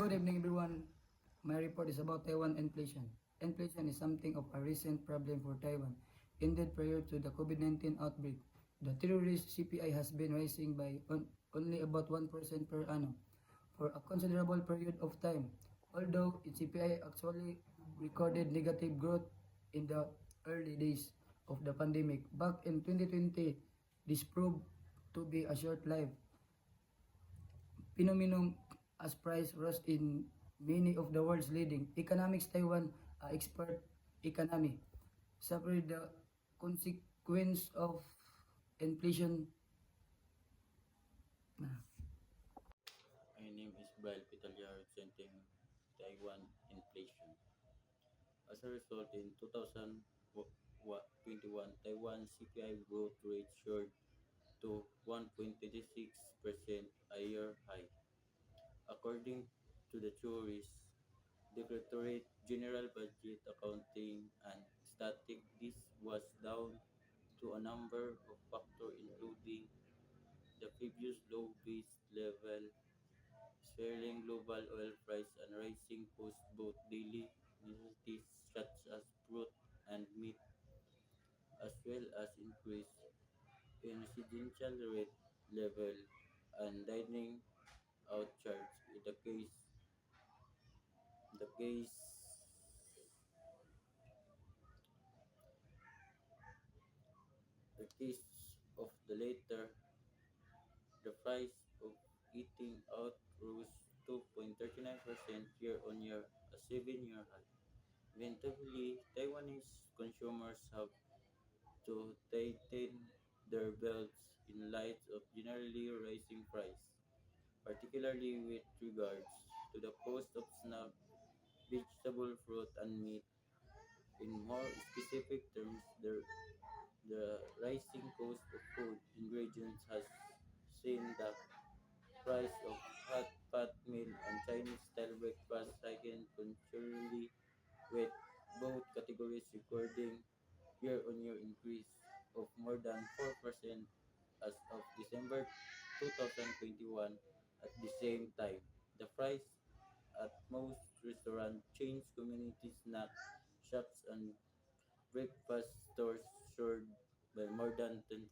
good evening everyone. My report is about Taiwan inflation. Inflation is something of a recent problem for Taiwan. Indeed, prior to the COVID-19 outbreak, the terrorist CPI has been rising by only about 1% per annum for a considerable period of time. Although its CPI actually recorded negative growth in the early days of the pandemic, back in 2020, this proved to be a short-lived phenomenon as price rose in many of the world's leading economics. Taiwan, expert economy, suffered the consequence of inflation. My name is Brian Pitalia, representing Taiwan inflation. As a result, in 2021, Taiwan CPI growth rate soared to 1.36%, a year high. According to the Tourist Directorate General Budget Accounting and Static, this was down to a number of factors including the previous low base level, swirling global oil price and rising costs, both daily necessities such as fruit and meat, as well as increase in residential rate level and dining out charge. The case, the case of the latter, the price of eating out rose 2.39% year on year, a 7-year high. Eventually, Taiwanese consumers have to tighten their belts in light of generally rising price, particularly with regards to the cost of snack, vegetable, fruit, and meat. In more specific terms, the rising cost of food ingredients has seen the price of hot pot meal and Chinese-style breakfast heighten considerably, with both categories recording year-on-year increase of more than 4% as of December 2021. At the same time, the price at most restaurant chains, community snack shops, and breakfast stores soared by more than 10%.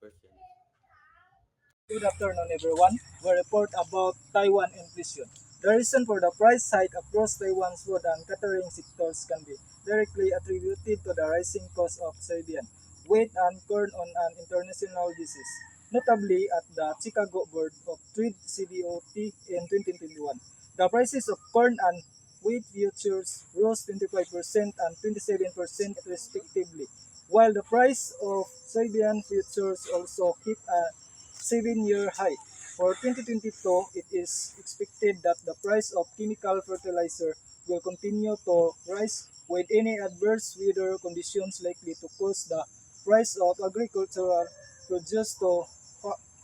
Good afternoon, everyone. We report about Taiwan inflation. The reason for the price hike across Taiwan's food and catering sectors can be directly attributed to the rising cost of soybean, wheat, and corn on an international basis, notably at the Chicago Board of Trade (CBOT) in 2021. The prices of corn and wheat futures rose 25% and 27% respectively, while the price of soybean futures also hit a 7-year high. For 2022, it is expected that the price of chemical fertilizer will continue to rise, with any adverse weather conditions likely to cause the price of agricultural produce to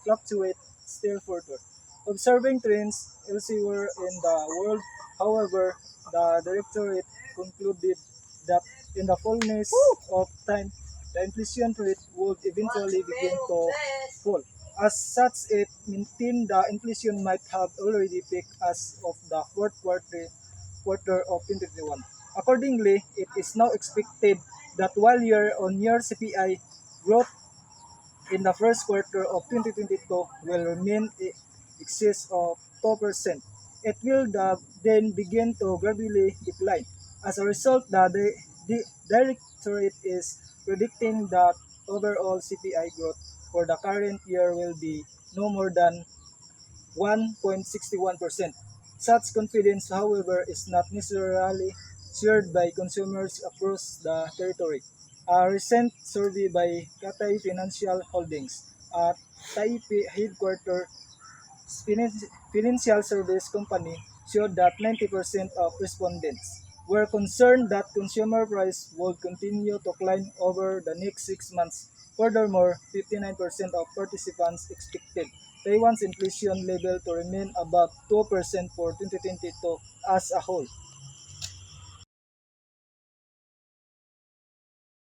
fluctuate still further. Observing trends elsewhere in the world, however, the directorate concluded that in the fullness of time, the inflation rate would eventually begin to fall. As such, it maintained the inflation might have already peaked as of the quarter of 2021. Accordingly, it is now expected that while year-on-year CPI growth in the first quarter of 2022 will remain in excess of 2%, it will then begin to gradually decline. As a result, the directorate is predicting that overall CPI growth for the current year will be no more than 1.61%. Such confidence, however, is not necessarily shared by consumers across the territory. A recent survey by Cathay Financial Holdings, a Taipei headquartered financial service company, showed that 90% of respondents were concerned that consumer price would continue to climb over the next 6 months. Furthermore, 59% of participants expected Taiwan's inflation level to remain above 2% for 2022 as a whole.